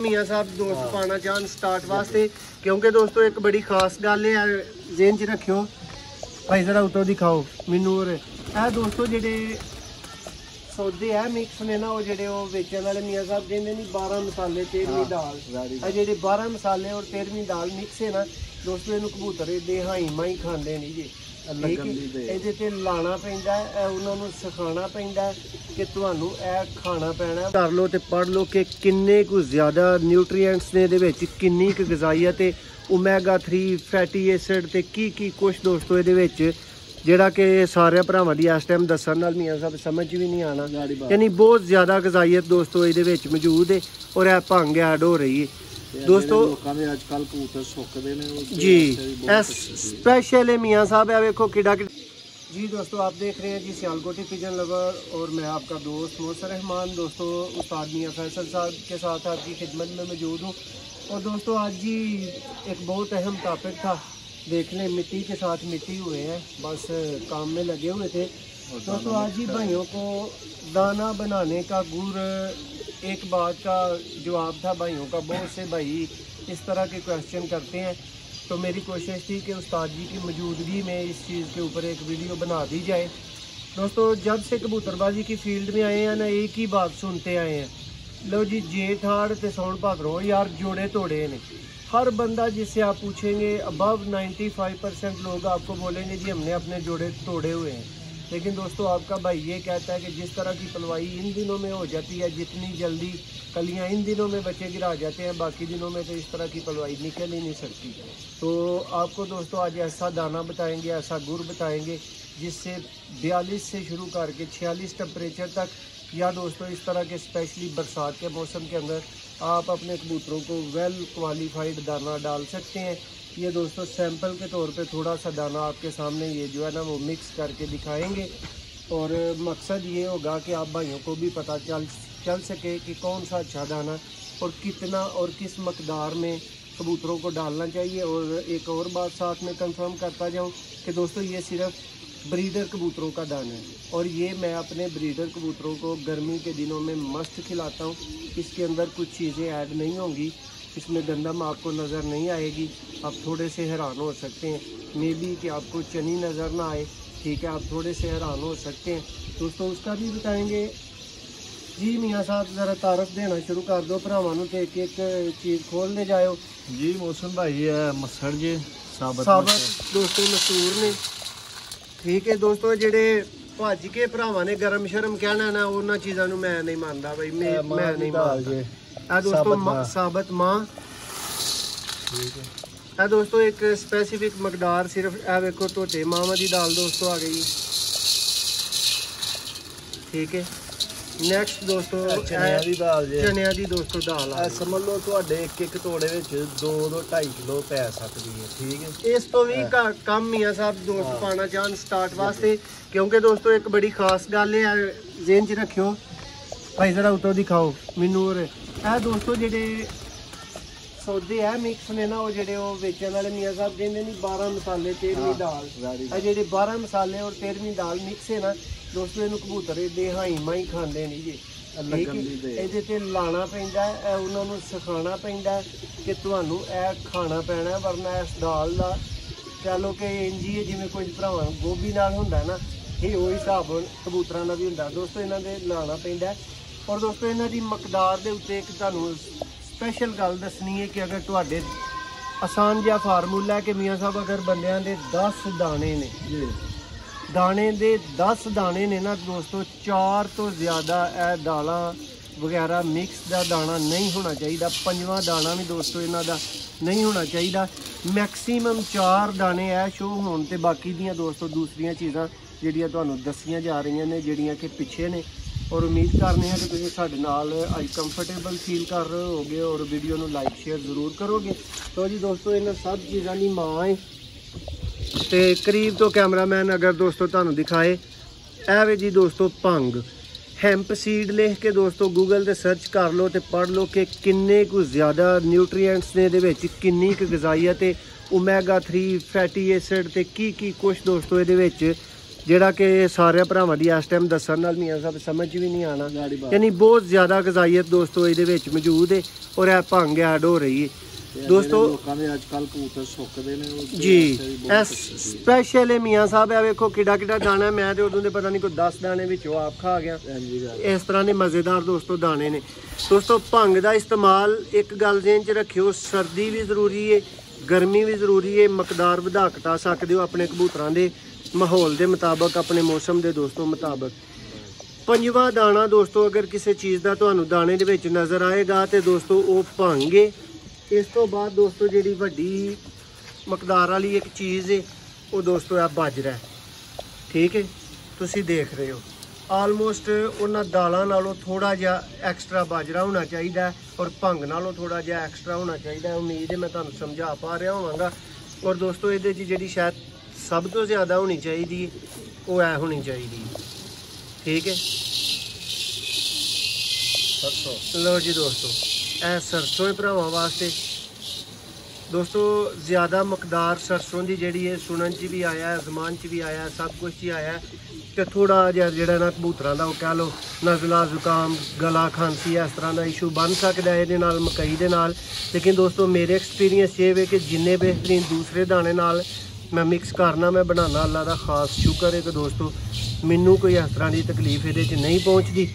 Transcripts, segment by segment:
मियाँ साहब दोस्त पाना चाहन स्टार्ट वास्ते, क्योंकि दोस्तों एक बड़ी खास गल है जेन च रखियो भाई, जरा उतो दिखाओ मैनू। और दोस्तों जेडे सौदे है मिक्स ने ना, वो जेडे वो बेचने वाले मियाँ साहब कहते नहीं 12 मसाले 13वीं दाल, जेडे 12 मसाले और 13वीं दाल मिक्स है ना दोस्तों, इनू कबूतर एडे हाई माई खाते नहीं जी। ये लाना पैंदा है, उन्होंने सिखाना पैंदा है कि तुहानू ए खाना पैना। कर लो तो पढ़ लो कि किन्ने कु ज़्यादा न्यूट्रीएंट्स ने दे विच, किन्नी क गज़ाइयत है, ओमेगा 3 फैटी एसिड ते की कुछ दोस्तों ये विच जेड़ा कि सारे भरावां दी इस टाइम दस्सण नाल मियाँ साहब समझ भी नहीं आना, यानी बहुत ज़्यादा गज़ाइयत दोस्तों ये विच मौजूद है और यह भंग ऐड हो रही है दोस्तों जी। स्पेशल है मियाँ साहब है, वेखो किड़ा जी। दोस्तों आप देख रहे हैं जी सियालकोटी पिजन लवर, और मैं आपका दोस्त मोहसिन रहमान दोस्तों उस्ताद मियाँ फैसल साहब के साथ आपकी खिदमत में मौजूद हूँ। और दोस्तों आज जी एक बहुत अहम टॉपिक था, देख लें मिट्टी के साथ मिट्टी हुए हैं, बस काम में लगे हुए थे दोस्तों। आज ही भाइयों को दाना बनाने का गुर एक बात का जवाब था भाइयों का, बहुत से भाई इस तरह के क्वेश्चन करते हैं, तो मेरी कोशिश थी कि उस्ताद जी की मौजूदगी में इस चीज़ के ऊपर एक वीडियो बना दी जाए। दोस्तों जब से कबूतरबाजी की फील्ड में आए हैं ना, एक ही बात सुनते आए हैं, लो जी जेठ हाड़ ते सौन भादरों यार जोड़े तोड़े ने। हर बंदा जिससे आप पूछेंगे अबव 95% लोग आपको बोलेंगे जी हमने अपने जोड़े तोड़े हुए हैं। लेकिन दोस्तों आपका भाई ये कहता है कि जिस तरह की पलवाई इन दिनों में हो जाती है, जितनी जल्दी कलियां इन दिनों में बच्चे गिरा जाते हैं, बाकी दिनों में तो इस तरह की पलवाई निकल ही नहीं सकती। तो आपको दोस्तों आज ऐसा दाना बताएंगे, ऐसा गुड़ बताएंगे जिससे 42 से शुरू करके 46 टेम्परेचर तक, या दोस्तों इस तरह के स्पेशली बरसात के मौसम के अंदर आप अपने कबूतरों को वेल क्वालिफाइड दाना डाल सकते हैं। ये दोस्तों सैंपल के तौर पे थोड़ा सा दाना आपके सामने ये जो है ना वो मिक्स करके दिखाएंगे, और मकसद ये होगा कि आप भाइयों को भी पता चल सके कि कौन सा अच्छा दाना और कितना और किस मकदार में कबूतरों को डालना चाहिए। और एक और बात साथ में कंफर्म करता जाऊं कि दोस्तों ये सिर्फ ब्रीडर कबूतरों का दाना है, और ये मैं अपने ब्रीडर कबूतरों को गर्मी के दिनों में मस्त खिलाता हूँ। इसके अंदर कुछ चीज़ें ऐड नहीं होंगी, इसमें गंदम आपको नज़र नहीं आएगी। आप थोड़े से हैरान हो सकते हैं मे बी कि आपको चनी नज़र ना आए, ठीक है, आप थोड़े से हैरान हो सकते हैं दोस्तों, उसका भी बताएंगे जी। मियाँ साहब ज़रा तारफ़ देना शुरू कर दो भरावां नूं, एक एक चीज़ खोल दे जाओ जी। मौसम भाई है मसड़ जे साबत दोस्तों मशहूर ने, ठीक है दोस्तों। जेडे भज के भरावां ने गरम शर्म कहना ना, उन्होंने चीज़ों को मैं नहीं मानता भाई, मैं नहीं मानता। दोस्तों साबत माँ, है दोस्तों एक स्पेसिफिक मकदार, सिर्फ ए वेखो धोते मावा की दाल दोस्तों आ गई, ठीक है। नैक्सट दोस्तों चनिया की दोस्तों दाल समझ लो तुहाडे एक एक तोड़े विच 2-2.5 किलो पै सकती है, ठीक है। इस तो भी कम मियाँ साहब दोस्त पाना चाहन स्टार्ट वास्ते, क्योंकि दोस्तों एक बड़ी खास गल है जेन च रखियो भाई, जरा उतो दिखाओ मैनू। और दोस्तों जेडे सौदे है मिक्स ने ना, वो जेडे वो बेचने वाले मियाँ साहब कहते नहीं 12 मसाले 13वीं दाल, जेडे 12 मसाले और 13वीं दाल मिक्स है ना दोस्तों, इनू कबूतर एडे हाई माई खाते नहीं जी। ये लाना पैंदा है, उन्होंने सिखाना पैंदा है कि तुहानू ए खाना पैना, वरना इस दाल का कह लो कि इंज ही है जिवें कुछ भरावां गोभी नाल हुंदा है ना, ये वही हिसाब कबूतरां दा भी हुंदा दोस्तों, इन्हां दे लाना पैंदा है। और दोस्तों इन्हां दी मकदार दे उत्ते एक तुहानू स्पेशल गल दसनी है कि अगर तुहाडे आसान जिहा फार्मूला है कि मियाँ साहब अगर बंदियां दे 10 दाने ने, दाने दे 10 दाने ने ना दोस्तों, 4 तो ज़्यादा ए दालां वगैरह मिक्स का दाना नहीं होना चाहिए, 5वां दाना भी दोस्तों इन्हां दा नहीं होना चाहिए। मैक्सीमम 4 दाने ए शो होने ते बाकी दियां दोस्तों दूसरियां चीज़ां जिहड़ियां तुहानू दसियां जा रही ने, जिहड़ियां कि पिछे ने। और उम्मीद करने हैं कि तुसीं साडे नाल अज कंफर्टेबल फील कर रहे होगे और वीडियो नू लाइक शेयर जरूर करोगे। तो जी दोस्तों इन्हां सब चीज़ां दी माँ है, ते करीब तो कैमरामैन अगर दोस्तों तुहानू दिखाए एवे जी दोस्तों भंग हैंप सीड लिख के दोस्तों गूगल ते सर्च कर लो तो पढ़ लो कि किन्ने कु ज़्यादा न्यूट्रीएंट्स ने, किन्नी क गज़ाइयत है, ओमेगा 3 फैटी एसिड ते की कुछ दोस्तों ये ਜਿਹੜਾ ਕਿ ਸਾਰੇ ਭਰਾਵਾਂ ਦੀ ਇਸ ਟਾਈਮ ਦੱਸਣ ਨਾਲ ਮੀਆਂ ਸਾਹਿਬ ਸਮਝ ਵੀ ਨਹੀਂ ਆਣਾ। ਯਾਨੀ ਬਹੁਤ ਜ਼ਿਆਦਾ ਗਜ਼ਾਈਅਤ ਦੋਸਤੋ ਇਹਦੇ ਵਿੱਚ ਮੌਜੂਦ ਹੈ ਔਰ ਇਹ ਭੰਗ ਐਡ ਹੋ ਰਹੀ ਹੈ ਦੋਸਤੋ। ਲੋਕਾਂ ਦੇ ਅੱਜ ਕੱਲ ਕਬੂਤਰ ਸੁੱਕਦੇ ਨੇ ਜੀ ਇਹ ਸਪੈਸ਼ਲ ਹੈ ਮੀਆਂ ਸਾਹਿਬ। ਇਹ ਵੇਖੋ ਕਿੱਡਾ ਕਿੱਡਾ ਦਾਣਾ, ਮੈਂ ਤੇ ਉਦੋਂ ਦੇ ਪਤਾ ਨਹੀਂ ਕੋਈ 10 ਦਾਣੇ ਵਿੱਚੋਂ ਆਪ ਖਾ ਗਿਆ। ਇਸ ਤਰ੍ਹਾਂ ਦੇ ਮਜ਼ੇਦਾਰ ਦੋਸਤੋ ਦਾਣੇ ਨੇ ਦੋਸਤੋ। ਭੰਗ ਦਾ ਇਸਤੇਮਾਲ ਇੱਕ ਗੱਲ ਜ਼ਿਹਨ 'ਚ ਰੱਖਿਓ, ਸਰਦੀ ਵੀ ਜ਼ਰੂਰੀ ਹੈ, ਗਰਮੀ ਵੀ ਜ਼ਰੂਰੀ ਹੈ। ਮਕਦਾਰ ਵਧਾ ਘਟਾ ਸਕਦੇ ਹੋ ਆਪਣੇ ਕਬੂਤਰਾਂ ਦੇ ਮਾਹੌਲ ਦੇ ਮੁਤਾਬਕ, ਆਪਣੇ ਮੌਸਮ ਦੇ ਦੋਸਤੋ ਮੁਤਾਬਕ। ਪੰਜਵਾਂ ਦਾਣਾ ਦੋਸਤੋ ਅਗਰ ਕਿਸੇ ਚੀਜ਼ ਦਾ ਤੁਹਾਨੂੰ ਦਾਣੇ ਦੇ ਵਿੱਚ ਨਜ਼ਰ ਆਏਗਾ ਤੇ ਦੋਸਤੋ ਉਹ ਭੰਗ ਹੈ। ਇਸ ਤੋਂ ਬਾਅਦ ਦੋਸਤੋ ਜਿਹੜੀ ਵੱਡੀ ਮਕਦਾਰ ਵਾਲੀ ਇੱਕ ਚੀਜ਼ ਹੈ ਉਹ ਦੋਸਤੋ ਆ ਬਾਜਰਾ ਹੈ। ਠੀਕ ਹੈ, ਤੁਸੀਂ ਦੇਖ ਰਹੇ ਹੋ ਆਲਮੋਸਟ ਉਹਨਾਂ ਦਾਲਾਂ ਨਾਲੋਂ ਥੋੜਾ ਜਿਹਾ ਐਕਸਟਰਾ ਬਾਜਰਾ ਹੋਣਾ ਚਾਹੀਦਾ ਔਰ ਭੰਗ ਨਾਲੋਂ ਥੋੜਾ ਜਿਹਾ ਐਕਸਟਰਾ ਹੋਣਾ ਚਾਹੀਦਾ। ਉਮੀਦ ਹੈ ਮੈਂ ਤੁਹਾਨੂੰ ਸਮਝਾ ਪਾ ਰਿਹਾ ਹੋਵਾਂਗਾ। ਔਰ ਦੋਸਤੋ ਇਹਦੇ 'ਚ ਜਿਹੜੀ ਸ਼ਾਇਦ ਸਭ ਤੋਂ ਜ਼ਿਆਦਾ ਹੋਣੀ ਚਾਹੀਦੀ ਉਹ ਐ ਹੋਣੀ ਚਾਹੀਦੀ। ਠੀਕ ਹੈ, ਸਰਸੋਂ। ਲਓ ਜੀ ਦੋਸਤੋ ਇਹ ਸਰਸੋਂ ਹੈ ਭਰਾਵਾਂ ਵਾਸਤੇ ਦੋਸਤੋ। ਜ਼ਿਆਦਾ ਮਕਦਾਰ ਸਰਸੋਂ ਦੀ ਜਿਹੜੀ ਹੈ ਸੁਣਨ 'ਚ ਵੀ ਆਇਆ, ਜ਼ਮਾਨ 'ਚ ਵੀ ਆਇਆ, ਸਭ ਕੁਝ 'ਚ ਆਇਆ ਕਿ ਥੋੜਾ ਜਿਹਾ ਜਿਹੜਾ ਨਾ ਕਬੂਤਰਾਂ ਦਾ ਉਹ ਕਹਿ ਲਓ ਨਜ਼ਲਾ ਜ਼ੁਕਾਮ ਗਲਾ ਖਾਂਸੀ ਇਸ ਤਰ੍ਹਾਂ ਦਾ ਇਸ਼ੂ ਬਣ ਸਕਦਾ ਇਹਦੇ ਨਾਲ, ਮਕਈ ਦੇ ਨਾਲ। ਲੇਕਿਨ ਦੋਸਤੋ ਮੇਰੇ ਐਕਸਪੀਰੀਅੰਸ ਇਹ ਵੇ ਕਿ ਜਿੰਨੇ ਬਿਹਤਰੀਨ ਦੂਸਰੇ ਦਾਣੇ ਨਾਲ ਮੈਂ ਮਿਕਸ ਕਰਨਾ, ਮੈਂ ਬਣਾਉਣਾ, ਅੱਲਾ ਦਾ ਖਾਸ ਸ਼ੁਕਰ ਹੈ ਕਿ ਦੋਸਤੋ ਮੈਨੂੰ ਕੋਈ ਇਸ ਤਰ੍ਹਾਂ ਦੀ ਤਕਲੀਫ ਇਹਦੇ 'ਚ ਨਹੀਂ ਪਹੁੰਚਦੀ।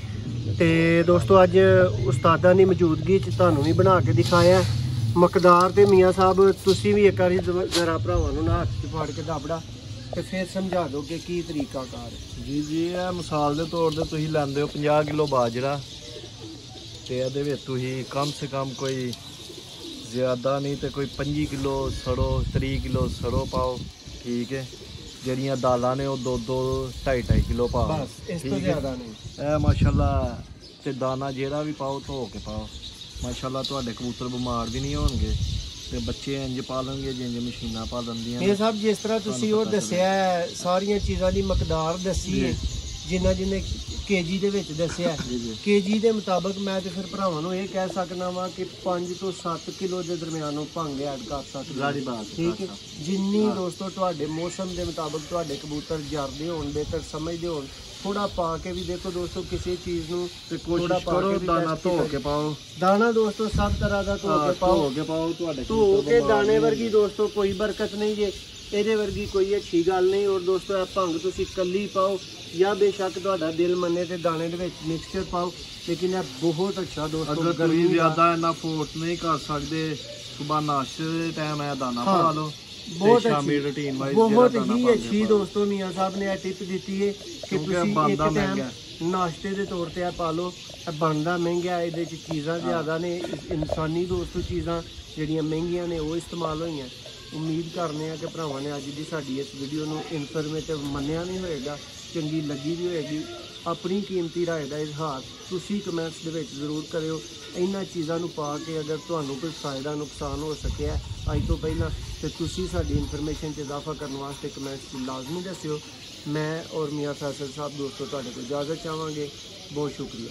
ਤੇ ਦੋਸਤੋ ਅੱਜ ਉਸਤਾਦਾਂ ਦੀ ਮੌਜੂਦਗੀ 'ਚ ਤੁਹਾਨੂੰ ਵੀ ਬਣਾ ਕੇ ਦਿਖਾਇਆ ਮਕਦਾਰ। ਤੇ ਮੀਆਂ ਸਾਹਿਬ ਤੁਸੀਂ ਵੀ ਇੱਕ ਵਾਰੀ ਜ਼ਰਾ ਭਰਾਵਾਂ ਨੂੰ ਨਾ ਹੱਥ 'ਚ ਫੜ ਕੇ ਦੱਬੜਾ ਤੇ ਫਿਰ ਸਮਝਾ ਦਿਓ ਕਿ ਕੀ ਤਰੀਕਾਕਾਰ ਹੈ। ਜੀ ਇਹ ਮਿਸਾਲ ਦੇ ਤੌਰ ਤੇ ਤੁਸੀਂ ਲੈਂਦੇ ਹੋ 50 ਕਿਲੋ ਬਾਜਰਾ ਤੇ ਇਹਦੇ ਵਿੱਚ ਤੁਸੀਂ ਕਮ ਸੇ ਕਮ ਕੋਈ ਜ਼ਿਆਦਾ ਨਹੀਂ ਤੇ ਕੋਈ 25 ਕਿਲੋ ਸਰੋਂ, 30 ਕਿਲੋ ਸਰੋਂ ਪਾਓ। ਠੀਕ ਹੈ, ਜਿਹੜੀਆਂ ਦਾਲਾਂ ਨੇ ਉਹ 2-2.5 ਕਿਲੋ ਪਾਓ ਬਸ, ਇਸ ਤੋਂ ਜ਼ਿਆਦਾ ਨਹੀਂ। ਇਹ ਮਾਸ਼ਾਅੱਲਾ ਤੇ ਦਾਣਾ ਜਿਹੜਾ ਵੀ ਪਾਓ ਧੋ ਕੇ ਪਾਓ। ਮਾਸ਼ਾਅੱਲਾ ਤੁਹਾਡੇ ਕਬੂਤਰ ਬਿਮਾਰ ਵੀ ਨਹੀਂ ਹੋਣਗੇ ਤੇ ਬੱਚੇ ਇੰਜ ਪਾਲਣਗੇ ਜਿੰਜ ਮਸ਼ੀਨਾਂ ਪਾ ਦਿੰਦੀਆਂ। ਇਹ ਸਭ ਜਿਸ ਤਰ੍ਹਾਂ ਤੁਸੀਂ ਉਹ ਦੱਸਿਆ ਸਾਰੀਆਂ ਚੀਜ਼ਾਂ ਦੀ ਮਕਦਾਰ ਦੱਸੀ ਹੈ, ਜਿੰਨਾ ਜਿੰਨੇ ਕੇਜੀ ਦੇ ਵਿੱਚ ਦੱਸਿਆ ਕੇਜੀ ਦੇ ਮੁਤਾਬਕ ਮੈਂ ਤੇ ਫਿਰ ਭਰਾਵਾਂ ਨੂੰ ਇਹ ਕਹਿ ਸਕਦਾ ਵਾਂ ਕਿ 5 ਤੋਂ 7 ਕਿਲੋ ਦੇ ਦਰਮਿਆਨ ਉਹ ਭੰਗ ਐਡ ਕਰ ਸਕਦੇ। ਠੀਕ ਹੈ, ਜਿੰਨੀ ਦੋਸਤੋ ਤੁਹਾਡੇ ਮੌਸਮ ਦੇ ਮੁਤਾਬਕ ਤੁਹਾਡੇ ਕਬੂਤਰ ਜਰਦੇ ਹੋਣ, ਬਿਹਤਰ ਸਮਝਦੇ ਹੋਣ, ਥੋੜਾ ਪਾ ਕੇ ਵੀ ਦੇਖੋ ਦੋਸਤੋ ਕਿਸੇ ਚੀਜ਼ ਨੂੰ ਕੋਸ਼ਿਸ਼ ਕਰੋ ਦਾਣਾ ਧੋ ਕੇ ਪਾਓ। ਦਾਣਾ ਦੋਸਤੋ ਸਭ ਤਰ੍ਹਾਂ ਦਾ ਧੋ ਕੇ ਪਾਓ ਤੁਹਾਡੇ ਧੋ ਕੇ ਦਾਣੇ ਵਰਗੀ ਦੋਸਤੋ ਕੋਈ ਬਰਕਤ ਨਹੀਂ ਜੇ, ਇਹਦੇ ਵਰਗੀ ਕੋਈ ਅੱਛੀ ਗੱਲ ਨਹੀਂ। ਔਰ ਦੋਸਤੋ ਇਹ ਭੰਗ ਤੁਸੀਂ ਕੱਲੀ ਪਾਓ ਜਾਂ ਬੇਸ਼ੱਕ ਤੁਹਾਡਾ ਦਿਲ ਮੰਨੇ ਤੇ ਦਾਣੇ ਦੇ ਵਿੱਚ ਮਿਕਸਚਰ ਪਾਓ, ਲੇਕਿਨ ਇਹ ਬਹੁਤ ਅੱਛਾ ਦੋਸਤੋ। ਅਗਰ ਤੁਸੀਂ ਜ਼ਿਆਦਾ ਇੰਨਾ ਫੋਰਸ ਨਹੀਂ ਕਰ ਸਕਦੇ, ਸੁਬਾਹ ਨਾਸ਼ਤੇ ਦੇ ਟਾਈਮ ਇਹ ਦਾਣਾ ਪਾ ਲਓ। ਬਹੁਤ ਸ਼ਾਮੀ ਰੂਟੀਨ ਵਾਈਜ਼ ਬਹੁਤ ਹੀ ਅੱਛੀ ਦੋਸਤੋ ਮੀਆਂ ਸਾਹਿਬ ਨੇ ਇਹ ਟਿਪ ਦਿੱਤੀ ਹੈ ਕਿ ਤੁਸੀਂ ਇੱਕ ਟਾਈਮ ਨਾਸ਼ਤੇ ਦੇ ਤੌਰ ਤੇ ਇਹ ਪਾ ਲਓ। ਇਹ ਬਣਦਾ ਮਹਿੰਗਾ, ਇਹਦੇ 'ਚ ਚੀਜ਼ਾਂ ਜ਼ਿਆਦਾ ਨੇ, ਇਨਸਾਨੀ ਦੋਸਤੋ ਚੀਜ਼ਾਂ ਜਿਹੜੀਆਂ ਮਹਿੰਗੀਆਂ ਨੇ ਉਹ ਇਸਤੇਮਾਲ ਹੋਈਆਂ। ਉਮੀਦ ਕਰਨੇ ਆ ਕਿ ਭਰਾਵਾਂ ਨੇ ਅੱਜ ਦੀ ਸਾਡੀ ਇਸ ਵੀਡੀਓ ਨੂੰ ਇਨਫੋਰਮੇਟਿਵ ਮੰਨਿਆ ਨਹੀਂ ਹੋਏਗਾ, ਚੰਗੀ ਲੱਗੀ ਵੀ ਹੋਏਗੀ। ਆਪਣੀ ਕੀਮਤੀ ਰਾਏ ਦਾ ਇਜ਼ਹਾਰ ਤੁਸੀਂ ਕਮੈਂਟਸ ਦੇ ਵਿੱਚ ਜ਼ਰੂਰ ਕਰਿਓ। ਇਹਨਾਂ ਚੀਜ਼ਾਂ ਨੂੰ ਪਾ ਕੇ ਅਗਰ ਤੁਹਾਨੂੰ ਕੋਈ ਫਾਇਦਾ ਨੁਕਸਾਨ ਹੋ ਸਕਿਆ ਅੱਜ ਤੋਂ ਪਹਿਲਾਂ ਤੇ ਤੁਸੀਂ ਸਾਡੀ ਇਨਫੋਰਮੇਸ਼ਨ 'ਚ ਇਜ਼ਾਫਾ ਕਰਨ ਵਾਸਤੇ ਕਮੈਂਟਸ 'ਚ ਲਾਜ਼ਮੀ ਦੱਸਿਓ। ਮੈਂ ਔਰ ਮੀਆਂ ਫੈਸਲ ਸਾਹਿਬ ਦੋਸਤੋ ਤੁਹਾਡੇ ਕੋਲ ਇਜਾਜ਼ਤ ਚਾਹਾਂਗੇ। ਬਹੁਤ ਸ਼ੁਕਰੀਆ।